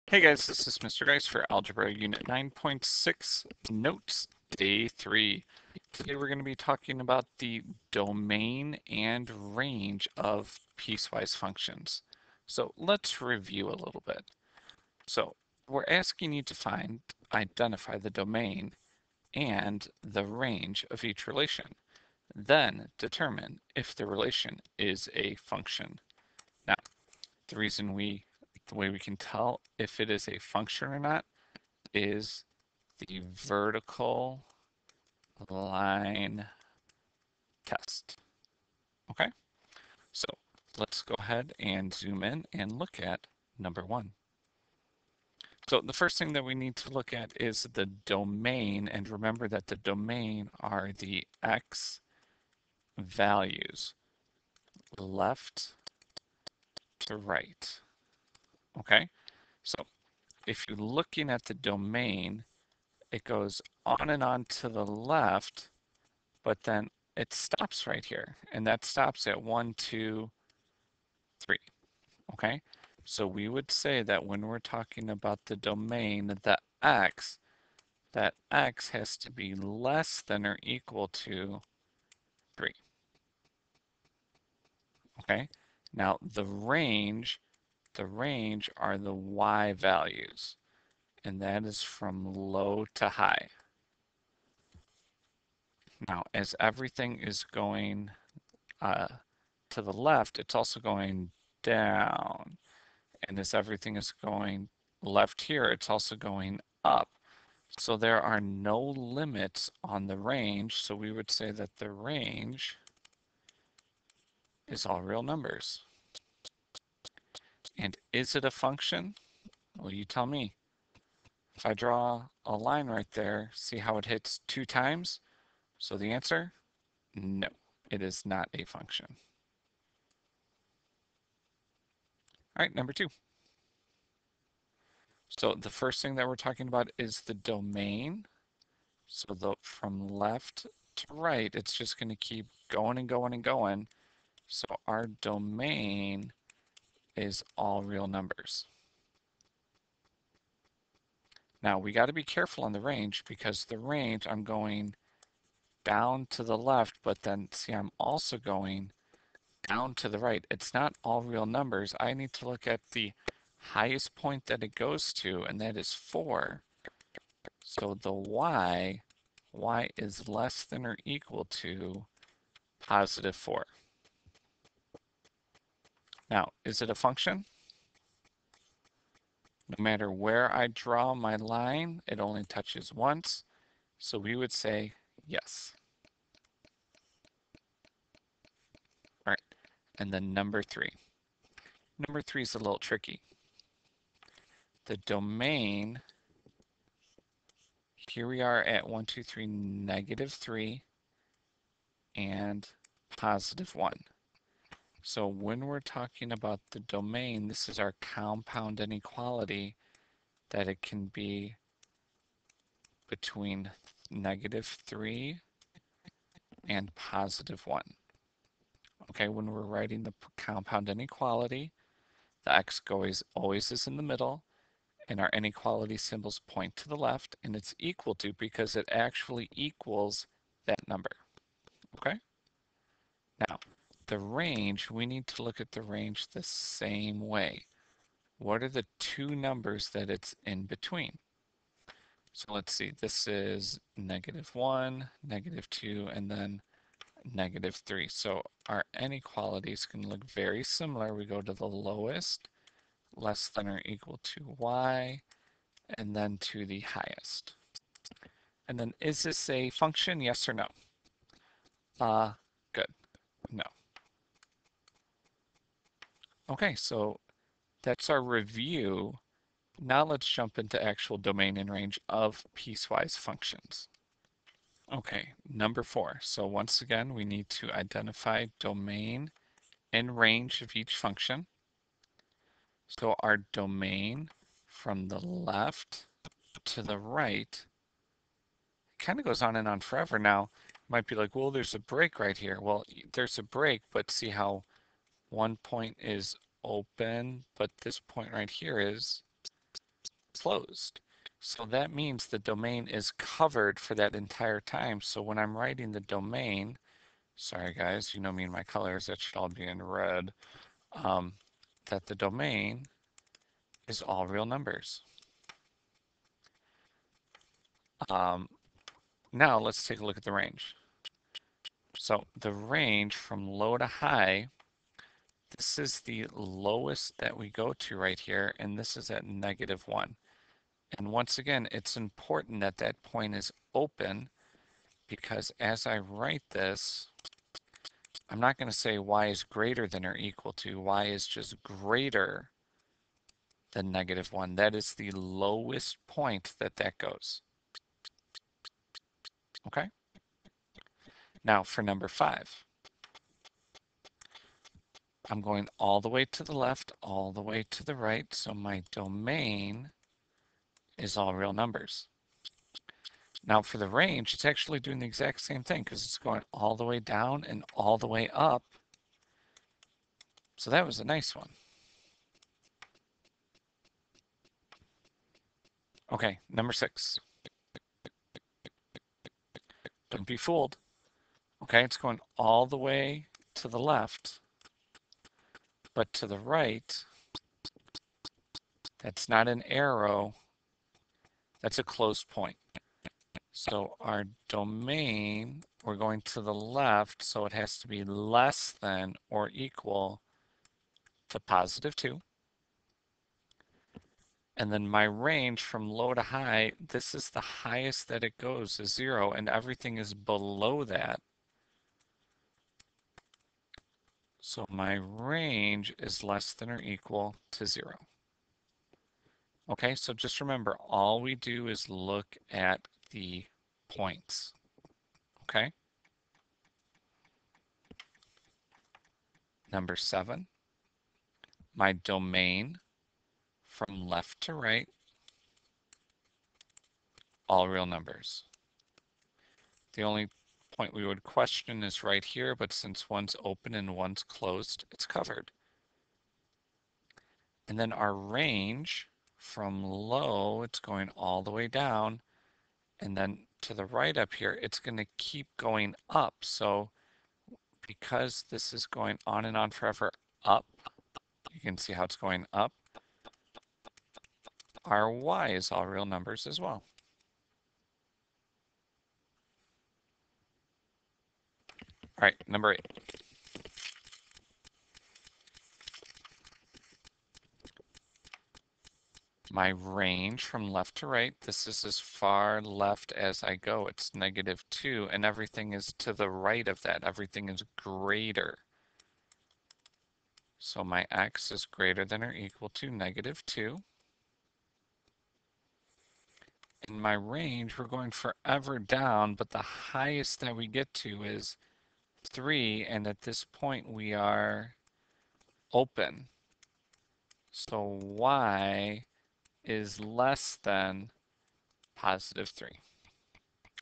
Hey guys, this is Mr. Grice for Algebra Unit 9.6 Notes, Day 3. Today we're going to be talking about the domain and range of piecewise functions. So let's review a little bit. So we're asking you to identify the domain and the range of each relation. Then determine if the relation is a function. Now, the way we can tell if it is a function or not is the vertical line test. Okay, so let's go ahead and zoom in and look at number 1. So the first thing that we need to look at is the domain, and remember that the domain are the x values, left to right. Okay, so if you're looking at the domain, it goes on and on to the left, but then it stops right here, and that stops at 1, 2, 3. Okay, so we would say that when we're talking about the domain, that x has to be less than or equal to 3. Okay, now the range are the y values, and that is from low to high. Now, as everything is going to the left, it's also going down. And as everything is going left here, it's also going up. So there are no limits on the range. So we would say that the range is all real numbers. And is it a function? Well, you tell me. If I draw a line right there, see how it hits 2 times? So the answer, no, it is not a function. All right, number 2. So the first thing that we're talking about is the domain. So from left to right, it's just going to keep going and going and going. So our domain is all real numbers. Now we got to be careful on the range, because the range, I'm going down to the left, but then see, I'm also going down to the right. It's not all real numbers. I need to look at the highest point that it goes to, and that is 4. So the y is less than or equal to positive 4. Now, is it a function? No matter where I draw my line, it only touches once. So we would say yes. All right, and then number 3. Number 3 is a little tricky. The domain, here we are at 1, 2, 3, negative 3, and positive 1. So when we're talking about the domain, this is our compound inequality, that it can be between negative 3 and positive 1. Okay, when we're writing the compound inequality, the x always is in the middle, and our inequality symbols point to the left, and it's equal to, because it actually equals that number. Okay? Now, the range, we need to look at the range the same way. What are the 2 numbers that it's in between? So let's see, this is negative 1, negative 2, and then negative 3. So our inequalities can look very similar. We go to the lowest, less than or equal to y, and then to the highest. And then, is this a function, yes or no? Good, no. Okay, so that's our review. Now let's jump into actual domain and range of piecewise functions. Okay, number 4. So once again, we need to identify domain and range of each function. So our domain from the left to the right kind of goes on and on forever. Now, might be like, well, there's a break right here. Well, there's a break, but see how one point is open, but this point right here is closed. So that means the domain is covered for that entire time. So when I'm writing the domain, sorry guys, you know me and my colors, that should all be in red, that the domain is all real numbers. Now let's take a look at the range. So the range from low to high, this is the lowest that we go to right here, and this is at -1. And once again, it's important that that point is open, because as I write this, I'm not going to say y is greater than or equal to, y is just greater than -1. That is the lowest point that that goes. Okay? Now for number 5. I'm going all the way to the left, all the way to the right, so my domain is all real numbers. Now for the range, it's actually doing the exact same thing because it's going all the way down and all the way up. So that was a nice one. Okay, number 6. Don't be fooled. Okay, it's going all the way to the left, but to the right, that's not an arrow, that's a closed point. So our domain, we're going to the left, so it has to be less than or equal to +2. And then my range from low to high, this is the highest that it goes is 0, and everything is below that. So my range is less than or equal to 0. Okay, so just remember, all we do is look at the points. Okay? Number 7, my domain from left to right, all real numbers. The only point we would question is right here, but since one's open and one's closed, it's covered. And then our range from low, it's going all the way down, and then to the right up here, it's going to keep going up. So because this is going on and on forever up, you can see how it's going up. Our y is all real numbers as well. All right, number 8. My range from left to right, this is as far left as I go. It's -2, and everything is to the right of that. Everything is greater. So my x is greater than or equal to -2. In my range, we're going forever down, but the highest that we get to is 3, and at this point we are open. So y is less than +3.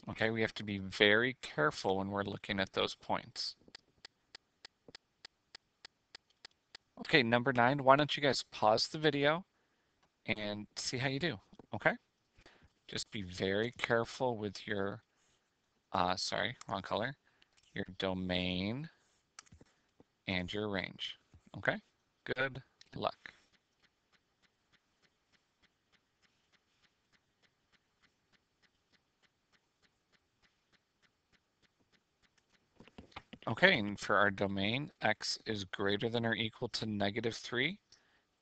Okay, we have to be very careful when we're looking at those points. Okay, number 9, why don't you guys pause the video and see how you do, okay? Just be very careful with your, sorry, wrong color, your domain and your range, okay? Good luck. Okay, and for our domain, x is greater than or equal to -3,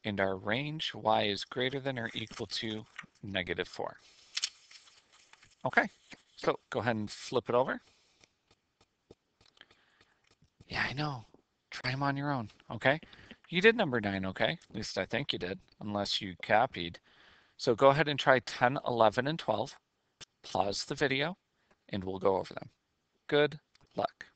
and our range, y is greater than or equal to -4. Okay, so go ahead and flip it over. Yeah, I know. Try them on your own, okay? You did number 9, okay? At least I think you did, unless you copied. So go ahead and try 10, 11, and 12. Pause the video, and we'll go over them. Good luck.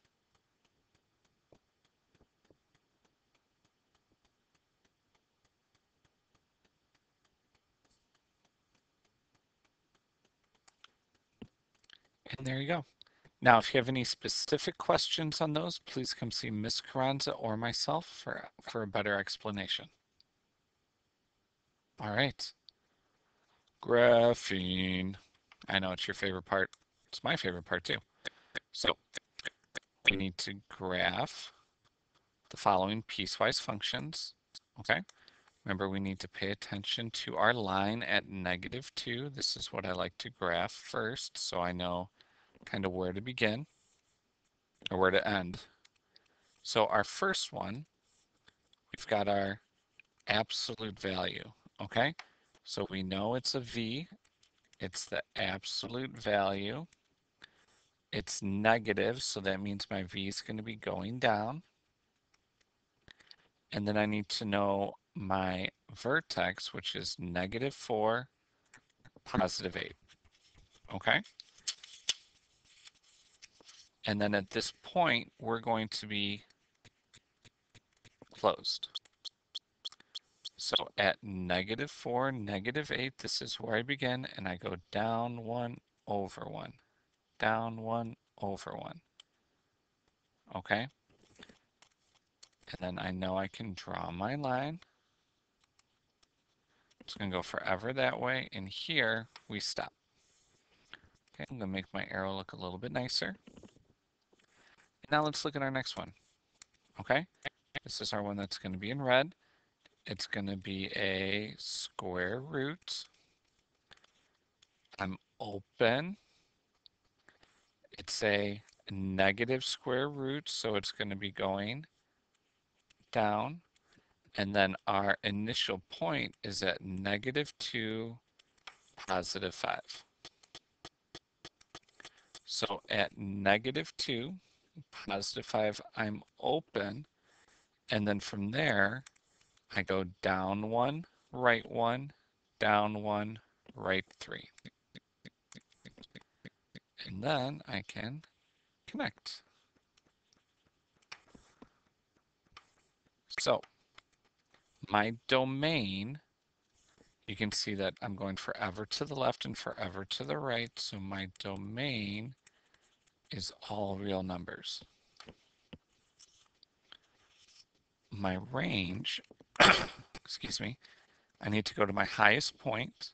And there you go. Now, if you have any specific questions on those, please come see Miss Carranza or myself for a better explanation. All right. Graphing. I know it's your favorite part. It's my favorite part too. So we need to graph the following piecewise functions. Okay. Remember, we need to pay attention to our line at -2. This is what I like to graph first, so I know kind of where to begin or where to end. So our first one, we've got our absolute value, okay? So we know it's a V, it's the absolute value. It's negative, so that means my V is going to be going down. And then I need to know my vertex, which is -4, +8, okay? And then at this point, we're going to be closed. So at -4, -8, this is where I begin, and I go down 1 over 1, down 1 over 1. Okay? And then I know I can draw my line. It's going to go forever that way, and here we stop. Okay, I'm going to make my arrow look a little bit nicer. Now let's look at our next one. Okay? This is our one that's going to be in red. It's going to be a square root. I'm open. It's a negative square root, so it's going to be going down. And then our initial point is at -2, +5. So at -2, +5, I'm open. And then from there, I go down 1, right 1, down 1, right 3. And then I can connect. So my domain, you can see that I'm going forever to the left and forever to the right. So my domain is all real numbers. My range, excuse me, I need to go to my highest point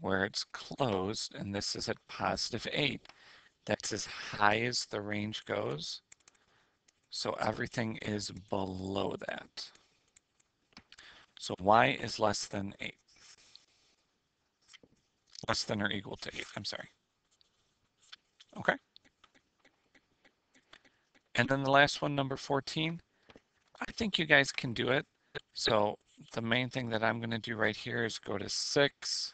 where it's closed, and this is at +8. That's as high as the range goes. So everything is below that. So y is less than 8. Less than or equal to 8, I'm sorry. Okay. And then the last one, number 14, I think you guys can do it. So the main thing that I'm going to do right here is go to 6.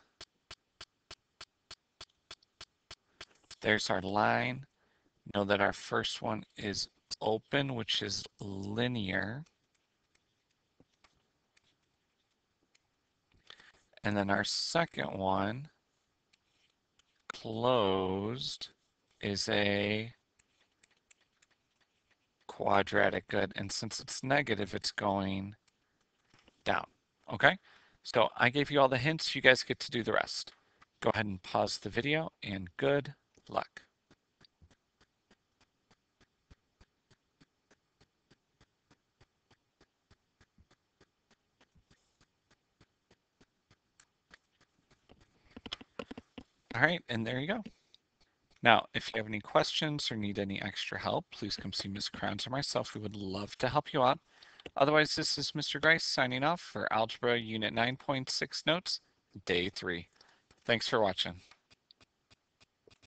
There's our line. Know that our first one is open, which is linear. And then our second one, closed, is a quadratic good. And since it's negative, it's going down. Okay? So I gave you all the hints. You guys get to do the rest. Go ahead and pause the video, and good luck. All right, and there you go. Now, if you have any questions or need any extra help, please come see Ms. Carranza or myself. We would love to help you out. Otherwise, this is Mr. Grice signing off for Algebra Unit 9.6 Notes, Day 3. Thanks for watching.